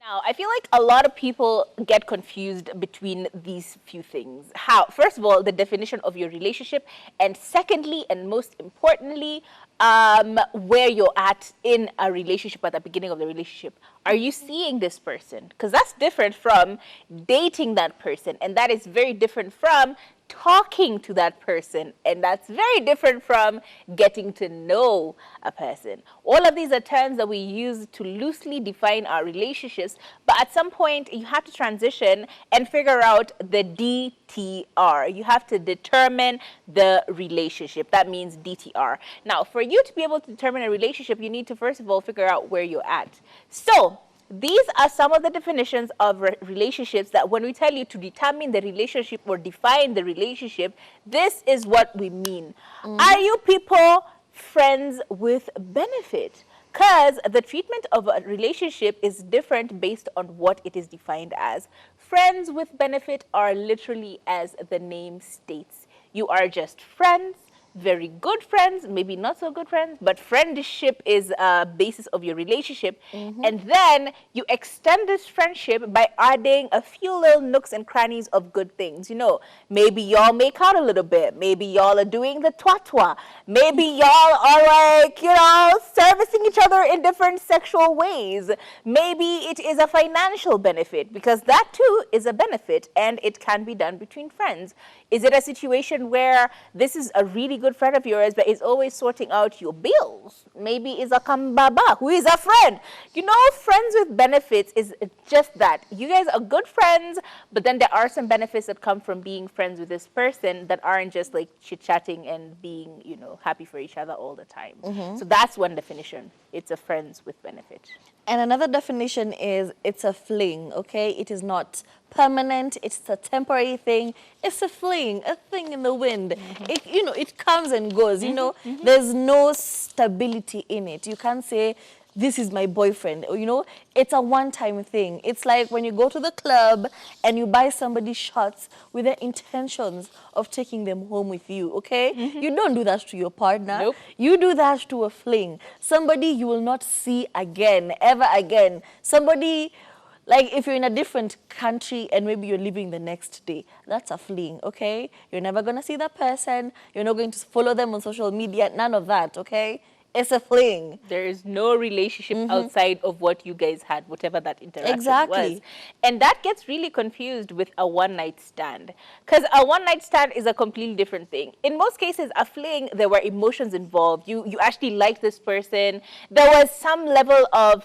Now, I feel like a lot of people get confused between these few things. How, first of all, the definition of your relationship, and secondly, and most importantly, where you're at in a relationship at the beginning of the relationship. Are you seeing this person? Because that's different from dating that person, and that is very different from talking to that person, and that's very different from getting to know a person. All of these are terms that we use to loosely define our relationships, but at some point you have to transition and figure out the DTR. You have to determine the relationship. That means DTR. Now, for you to be able to determine a relationship, you need to first of all figure out where you're at. So these are some of the definitions of relationships that when we tell you to determine the relationship or define the relationship, this is what we mean. Are you people friends with benefit? Because the treatment of a relationship is different based on what it is defined as. Friends with benefit are literally as the name states. You are just friends, very good friends, maybe not so good friends, but friendship is a basis of your relationship. And then you extend this friendship by adding a few little nooks and crannies of good things. You know, maybe y'all make out a little bit. Maybe y'all are doing the twa-twa. Maybe y'all are like, you know, servicing each other in different sexual ways. Maybe it is a financial benefit, because that too is a benefit and it can be done between friends. Is it a situation where this is a really good friend of yours but is always sorting out your bills? Maybe it's a kambaba who is a friend. You know, friends with benefits is just that. You guys are good friends, but then there are some benefits that come from being friends with this person that aren't just like chit-chatting and being, you know, happy for each other all the time. So that's one definition. It's a friends with benefit. And another definition is it's a fling, okay? It is not permanent, it's a temporary thing. It's a fling, a thing in the wind. It, you know, it comes and goes, you know? There's no stability in it. You can't say, this is my boyfriend, you know? It's a one-time thing. It's like when you go to the club and you buy somebody shots with the intentions of taking them home with you, okay? You don't do that to your partner. Nope. You do that to a fling. Somebody you will not see again, ever again. Somebody, like if you're in a different country and maybe you're leaving the next day, that's a fling, okay? You're never going to see that person. You're not going to follow them on social media, none of that, okay? It's a fling. There is no relationship outside of what you guys had, whatever that interaction Exactly. was. And that gets really confused with a one-night stand. Because a one-night stand is a completely different thing. In most cases, a fling, there were emotions involved. You actually liked this person. There was some level of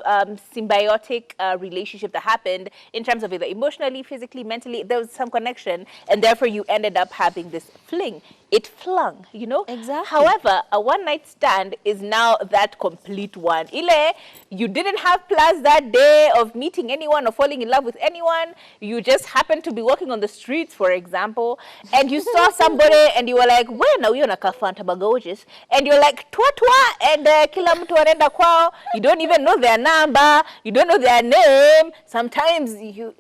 symbiotic relationship that happened in terms of either emotionally, physically, mentally. There was some connection. And therefore, you ended up having this fling. It flung, you know? Exactly. However, a one-night stand is now that complete one. Ile, you didn't have plans that day of meeting anyone or falling in love with anyone. You just happened to be walking on the streets, for example, and you saw somebody and you were like, when are we on a kafanta bagojis? And you're like, twa-twa, and kila mtu anaenda kwao. You don't even know their number. You don't know their name. Sometimes you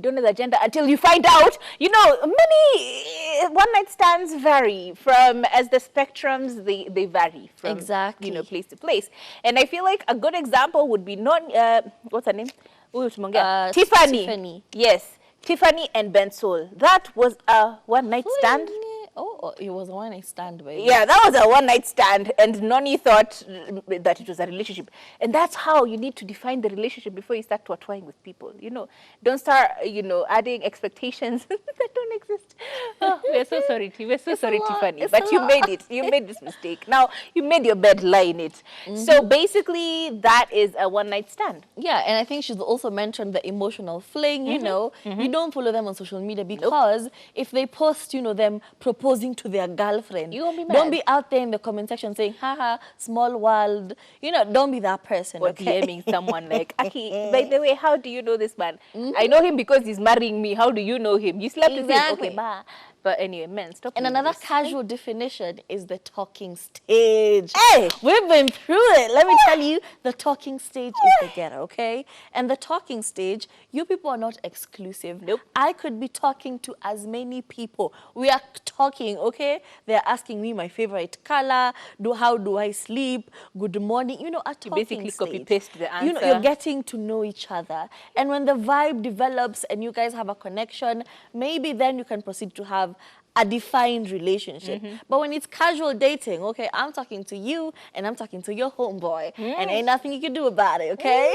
don't know the gender until you find out. You know, many one-night stands vary from, as the spectrums, they vary from, Exactly. you know, place to place. And I feel like a good example would be what's her name? Tiffany. Tiffany. Yes, Tiffany and Ben Sol. That was a one-night stand. Oh, it was a one-night stand, baby. Yeah, that was a one-night stand, and Noni thought that it was a relationship. And that's how you need to define the relationship before you start twatwing with people. You know, don't start, you know, adding expectations that don't exist. Oh, we're so sorry, we're so sorry, Tiffany. But you made it. You made this mistake. Now, you made your bed, lie in it. So basically, that is a one-night stand. Yeah, and I think she's also mentioned the emotional fling, you know. You don't follow them on social media because if they post, you know, them proposing to their girlfriend, You won't be mad. don't be out there in the comment section saying, haha, small world. You know, don't be that person, Or okay? DMing someone like, Aki, by the way, how do you know this man? I know him because he's marrying me. How do you know him? You slept with him. Exactly. Okay, bye. But anyway, men, stop. And doing another this. casual definition is the talking stage. Hey! We've been through it. Let me tell you, the talking stage is the ghetto, okay? And the talking stage, you people are not exclusive. Nope. I could be talking to as many people. We are talking, okay? They're asking me my favorite color, how do I sleep, good morning, you know, a talking basically stage. copy-paste the You know, answer. you're getting to know each other. And when the vibe develops and you guys have a connection, maybe then you can proceed to have a defined relationship. But when it's casual dating, okay, I'm talking to you and I'm talking to your homeboy, and ain't nothing you can do about it, okay?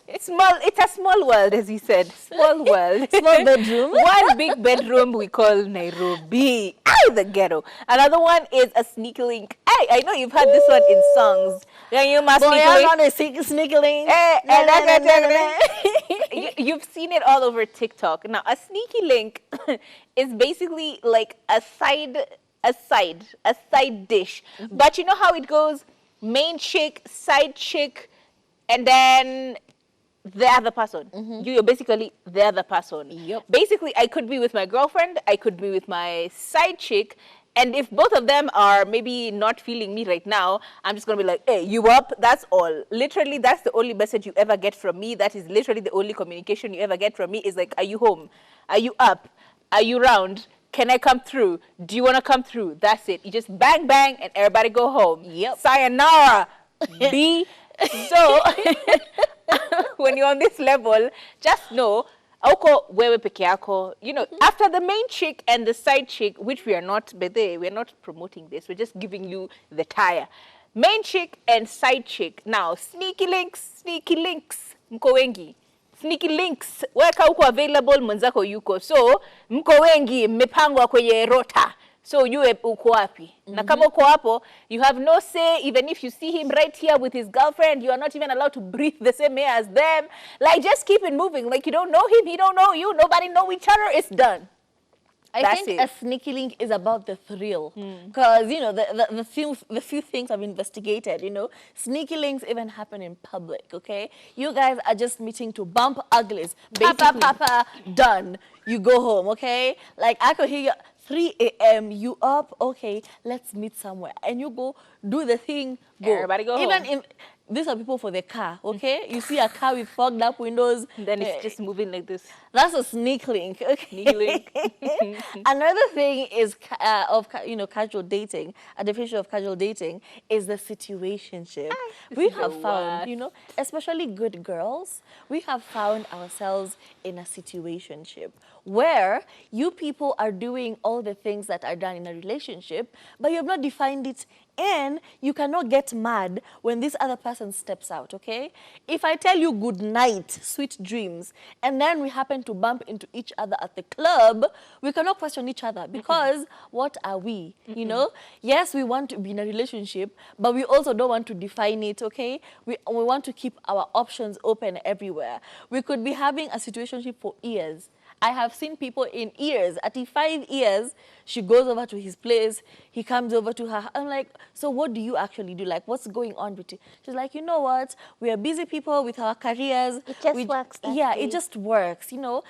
It's a small world, as you said. Small world. Small bedroom. One big bedroom we call Nairobi. The ghetto. Another one is a sneaky link. I know you've heard this one in songs. Can you must Boy, sneaky I'm link? not a sneaky link. You've seen it all over TikTok. Now, a sneaky link is basically like a side dish. But you know how it goes? Main chick, side chick, and then the other person. You're basically the other person. Yep. Basically, I could be with my girlfriend, I could be with my side chick, and if both of them are maybe not feeling me right now, I'm just gonna be like, hey, you up? That's all. Literally, that's the only message you ever get from me. That is literally the only communication you ever get from me is like, are you home? Are you up? Are you round? Can I come through? Do you wanna come through? That's it. You just bang, bang, and everybody go home. Yep. Sayonara. B. So, when you're on this level, just know, auko wewe peke yako. You know, after the main chick and the side chick, which we are not, but we're not promoting this. We're just giving you the tire. Main chick and side chick. Now, sneaky links, mko wengi. Sneaky links, weka uko available, mwenzako yuko. So, mko wengi, mmepangwa kwenye rota. So you uko wapi? Na kama uko hapo, you have no say. Even if you see him right here with his girlfriend, you are not even allowed to breathe the same air as them. Like, just keep it moving. Like, you don't know him, he don't know you, nobody know each other. It's done. I think a sneaky link is about the thrill. Because, you know, the few things I've investigated, you know, sneaky links even happen in public, okay? You guys are just meeting to bump uglies. Papa, done. You go home, okay? Like, I could hear you 3 a.m., you up, okay, let's meet somewhere. And you go do the thing, go. Everybody go home. These are people for the car, okay? You see a car with fogged up windows. Then it's just moving like this. That's a sneak link, okay? Sneak link. Another thing is casual dating. A definition of casual dating is the situationship. We have found, you know, especially good girls, we have found ourselves in a situationship where you people are doing all the things that are done in a relationship, but you have not defined it. And you cannot get mad when this other person steps out, okay? If I tell you good night, sweet dreams, and then we happen to bump into each other at the club, we cannot question each other because what are we, you know? Yes, we want to be in a relationship, but we also don't want to define it, okay? We want to keep our options open everywhere. We could be having a situationship for years. I have seen people in years, at 5 years, she goes over to his place, he comes over to her. I'm like, so what do you actually do? Like, what's going on with you? She's like, you know what? We are busy people with our careers. It just works that Yeah, way. it just works, you know.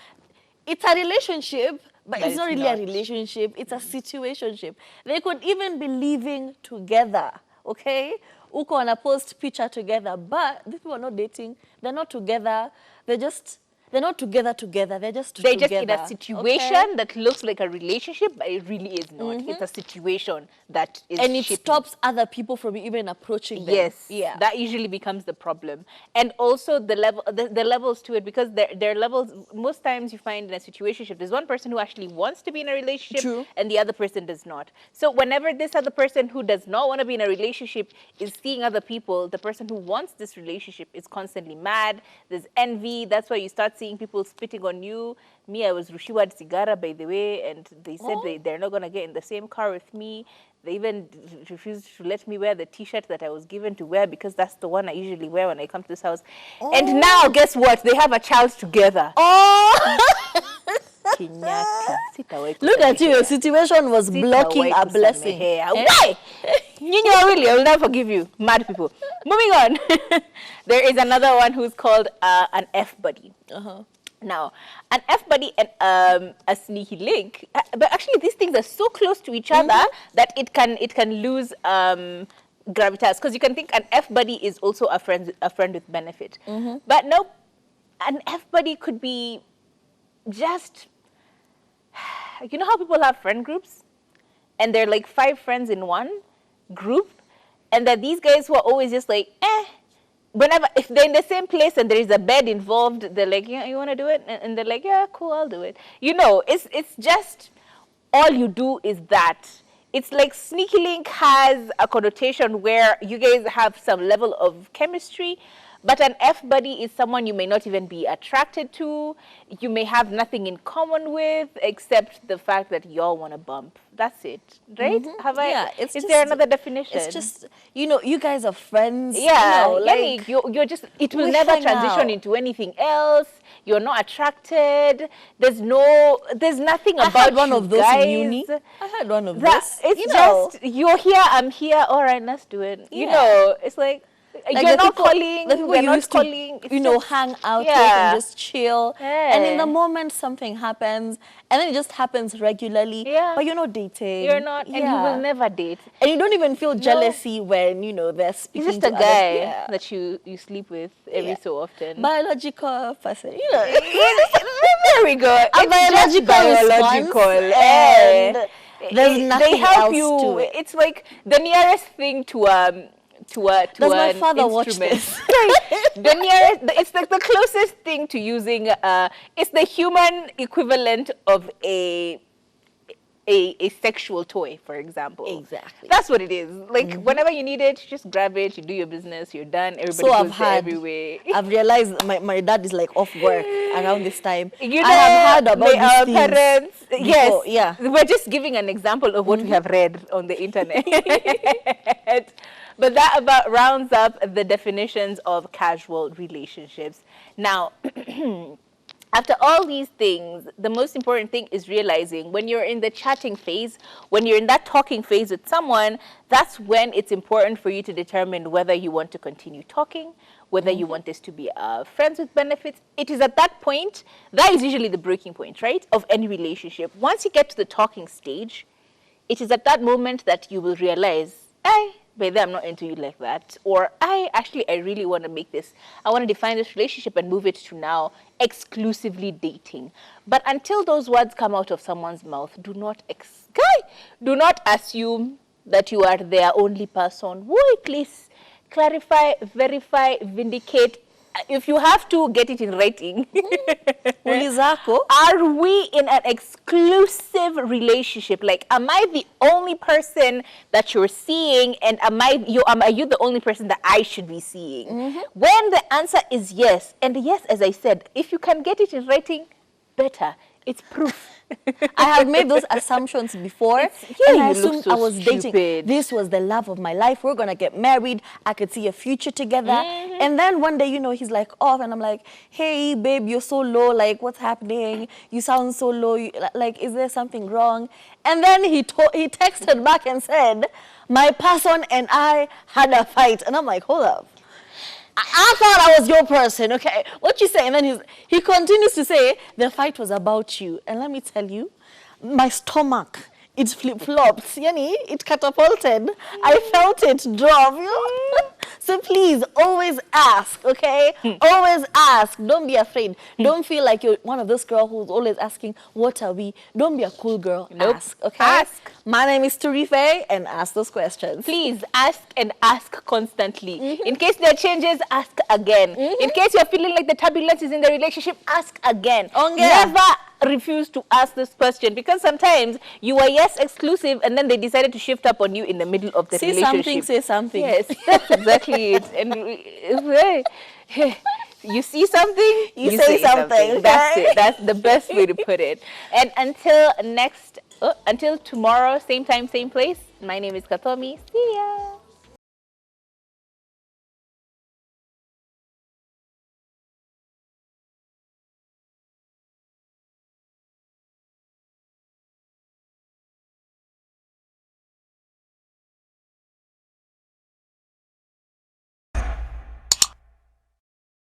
It's a relationship, but it's not really a relationship. It's a situationship. They could even be living together, okay? Uko wana post picture together, but these people are not dating. They're not together. They're not together. They're just They're together. just in a situation that looks like a relationship, but it really is not. It's a situation that is and it shipping. stops other people from even approaching them. Yes, Yeah. that usually becomes the problem. And also the levels to it, because there are levels. Most times you find in a situationship, there's one person who actually wants to be in a relationship, True. and the other person does not. So whenever this other person who does not want to be in a relationship is seeing other people, the person who wants this relationship is constantly mad. There's envy. That's why you start seeing people spitting on you. Me, I was Rushiwad Sigara, by the way, and they said they're not going to get in the same car with me. They even refused to let me wear the T-shirt that I was given to wear because that's the one I usually wear when I come to this house. And now, guess what? They have a child together. Kinyati. Look at you. Your situation was blocking a blessing. Why? You know, really, I will never forgive you. Mad people. Moving on. There is another one who's called an F buddy. Now, an F buddy and a sneaky link, but actually these things are so close to each other that it can lose gravitas, because you can think an F buddy is also a friend with benefit, but no, an F buddy could be just, you know how people have friend groups, and they're like 5 friends in one group, and that these guys who are always just like, whenever, if they're in the same place and there is a bed involved, they're like, yeah, you want to do it? And they're like, yeah, cool, I'll do it. You know, it's just, all you do is that. It's like sneaky link has a connotation where you guys have some level of chemistry, but an F buddy is someone you may not even be attracted to. You may have nothing in common with except the fact that y'all want to bump. That's it, right? Have I? Yeah, Is there another definition? It's just, you guys are friends. Yeah, like you're just, it will we never hang transition out. into anything else. You're not attracted. There's nothing I about had one you of those guys. in uni. I had one of That those. it's just, you're here, I'm here. All right, let's do it. You Yeah. know, it's like Like you're the not people- calling. the people We're you not used to, calling. It's just, hang out with Yeah. and just chill. And in Yeah. the moment something happens, and then it just happens regularly. Yeah. But you're not dating. you're not, and you will never date. And you don't even feel jealousy when they're speaking He's just to a guy others. Yeah. that you sleep with every Yeah. so often. Biological person. There we go. A It's just biological response, Eh. and there's nothing they help else you. to it. It's like the nearest thing to Does my an father watch instrument. this? The nearest, it's like the closest thing to using. It's the human equivalent of a sexual toy, for example. Exactly. That's what it is. Like whenever you need it, you just grab it. You do your business. You're done. Everybody So I've goes their had, everywhere. I've realized my dad is like off work around this time. You I have heard about may our these things parents. Yes, before, yeah. We're just giving an example of what we have read on the internet. But that about rounds up the definitions of casual relationships. Now, after all these things, the most important thing is realizing when you're in the chatting phase, when you're in that talking phase with someone, that's when it's important for you to determine whether you want to continue talking, whether you want this to be friends with benefits. It is at that point, that is usually the breaking point, right, of any relationship. Once you get to the talking stage, it is at that moment that you will realize, baby, I'm not into you like that. Or I really want to make this, I want to define this relationship and move it to now exclusively dating. But until those words come out of someone's mouth, do not assume that you are their only person. Why, please clarify, verify, vindicate. If you have to, get it in writing. Ulizako. Are we in an exclusive relationship? Like, am I the only person that you're seeing, and are you the only person that I should be seeing? When the answer is yes, and yes, as I said, if you can get it in writing, better. It's proof. I have made those assumptions before, and I you look assumed so I was dating. stupid. This was the love of my life. We're gonna get married. I could see a future together. And then one day, he's like off, and I'm like, "Hey, babe, you're so low. Like, what's happening? You sound so low. Like, is there something wrong?" And then he texted back and said, "My person and I had a fight." And I'm like, "Hold up. I thought I was your person, okay? What you say?" And then he continues to say, "The fight was about you." And let me tell you, my stomach, it flip-flopped. Yani, it catapulted. I felt it drop. So please, always ask, okay? Always ask. Don't be afraid. Don't feel like you're one of those girls who's always asking, "What are we?" Don't be a cool girl. Nope. Ask, okay? Ask. My name is Turife, and ask those questions. Please ask and ask constantly. In case there are changes, ask again. In case you're feeling like the turbulence is in the relationship, ask again. Never refuse to ask this question, because sometimes you were exclusive and then they decided to shift up on you in the middle of the relationship. Say something. Yes, that's exactly it. And you see something, you say something. That's it. That's the best way to put it. And until tomorrow, same time, same place, my name is Katomi. See ya.